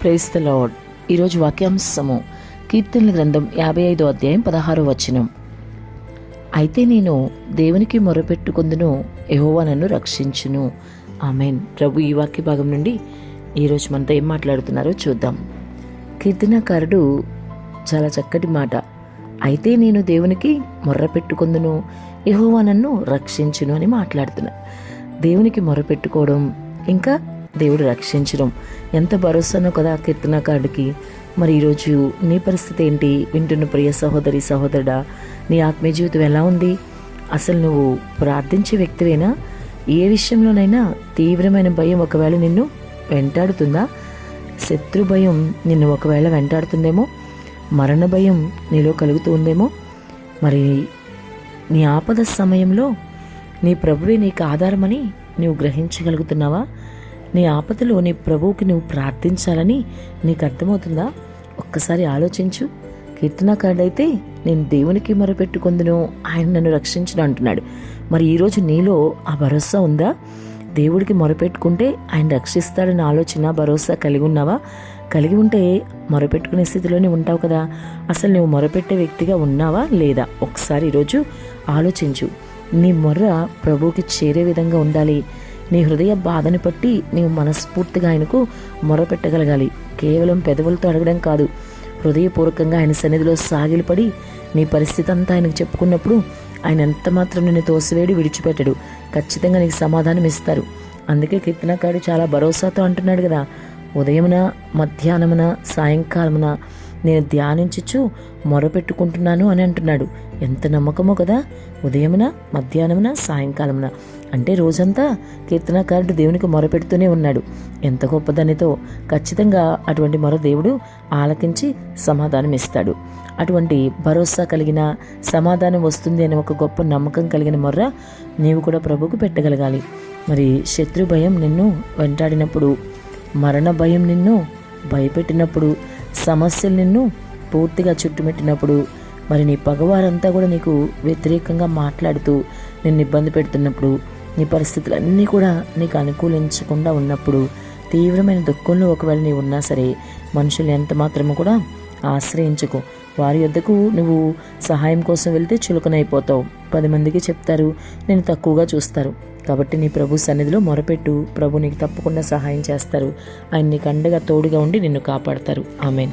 Praise the lord. ఈరోజు వాక్యాంశము కీర్తనల గ్రంథం 55వ అధ్యాయం 16వ వచనం. అయితే నేను దేవునికి మొరపెట్టుకొందును, యెహోవా నన్ను రక్షించును. ఆమేన్. ప్రభు ఈ వాక్య భాగం నుండి ఈరోజు మనతో ఏం మాట్లాడుతున్నారో చూద్దాం. కీర్తనకారుడు చాలా చక్కటి మాట, అయితే నేను దేవునికి మొర్రపెట్టుకొందును, యెహోవా నన్ను రక్షించును అని మాట్లాడుతున్నాను. దేవునికి మొరపెట్టుకోవడం, ఇంకా దేవుడు రక్షించడం ఎంత భరోసానో కదా కీర్తనకారుడికి. మరి ఈరోజు నీ పరిస్థితి ఏంటి? వింటున్న ప్రియ సహోదరి సహోదరుడా, నీ ఆత్మీయ జీవితం ఎలా ఉంది? అసలు నువ్వు ప్రార్థించే వ్యక్తివేనా? ఏ విషయంలోనైనా తీవ్రమైన భయం ఒకవేళ నిన్ను వెంటాడుతుందా? శత్రు భయం నిన్ను ఒకవేళ వెంటాడుతుందేమో, మరణ భయం నీలో కలుగుతూ ఉందేమో. మరి నీ ఆపద సమయంలో నీ ప్రభువే నీకు ఆధారమని నువ్వు గ్రహించగలుగుతున్నావా? నీ ఆపదలో నీ ప్రభువుకి నువ్వు ప్రార్థించాలని నీకు అర్థమవుతుందా? ఒక్కసారి ఆలోచించు. కీర్తనకారుడైతే నేను దేవునికి మొరపెట్టుకొందును, ఆయన నన్ను రక్షించును అంటున్నాడు. మరి ఈరోజు నీలో ఆ భరోసా ఉందా? దేవుడికి మొరపెట్టుకుంటే ఆయన రక్షిస్తాడని ఆలోచన, భరోసా కలిగి ఉన్నావా? కలిగి ఉంటే మొరపెట్టుకునే స్థితిలోనే ఉంటావు కదా. అసలు నువ్వు మొరపెట్టే వ్యక్తిగా ఉన్నావా లేదా? ఒకసారి ఈరోజు ఆలోచించు. నీ మొర్ర ప్రభువుకి చేరే విధంగా ఉండాలి. నీ హృదయ బాధని బట్టి నీవు మనస్ఫూర్తిగా ఆయనకు మొరపెట్టగలగాలి. కేవలం పెదవులతో అడగడం కాదు, హృదయపూర్వకంగా ఆయన సన్నిధిలో సాగిలపడి నీ పరిస్థితి అంతా ఆయనకు చెప్పుకున్నప్పుడు ఆయన ఎంత మాత్రం నిన్ను తోసివేడి విడిచిపెట్టడు. ఖచ్చితంగా నీకు సమాధానం ఇస్తారు. అందుకే కీర్తనకారుడు చాలా భరోసాతో అంటున్నాడు కదా, ఉదయమున, మధ్యాహ్నమున, సాయంకాలమున నేను ధ్యానించుచు మొరపెట్టుకుంటున్నాను అని అంటున్నాడు. ఎంత నమ్మకమో కదా. ఉదయమున, మధ్యాహ్నమున, సాయంకాలమున అంటే రోజంతా కీర్తనకారుడు దేవునికి మొరపెడుతూనే ఉన్నాడు. ఎంత గొప్పదనితో ఖచ్చితంగా అటువంటి మొర దేవుడు ఆలకించి సమాధానం ఇస్తాడు. అటువంటి భరోసా కలిగిన, సమాధానం వస్తుంది అనే ఒక గొప్ప నమ్మకం కలిగిన మొర్ర నీవు కూడా ప్రభువుకు పెట్టగలగాలి. మరి శత్రు భయం నిన్ను వెంటాడినప్పుడు, మరణ భయం నిన్ను భయపెట్టినప్పుడు, సమస్యలు నిన్ను పూర్తిగా చుట్టుముట్టినప్పుడు, మరి నీ పగవారంతా కూడా నీకు వ్యతిరేకంగా మాట్లాడుతూ నిన్ను ఇబ్బంది పెడుతున్నప్పుడు, నీ పరిస్థితులన్నీ కూడా నీకు అనుకూలించకుండా ఉన్నప్పుడు, తీవ్రమైన దుఃఖంలో ఒకవేళ నీవు ఉన్నా సరే, మనుషులు ఎంత మాత్రము కూడా ఆశ్రయించకు. వారి యొద్దకు నువ్వు సహాయం కోసం వెళ్తే చులకనైపోతావు. 10 మందికి చెప్తారు, నేను తక్కువగా చూస్తారు. కాబట్టి నీ ప్రభు సన్నిధిలో మొరపెట్టు. ప్రభు నీకు తప్పకుండా సహాయం చేస్తారు. ఆయన నీకు అండగా తోడుగా ఉండి నిన్ను కాపాడతారు. ఆమేన్.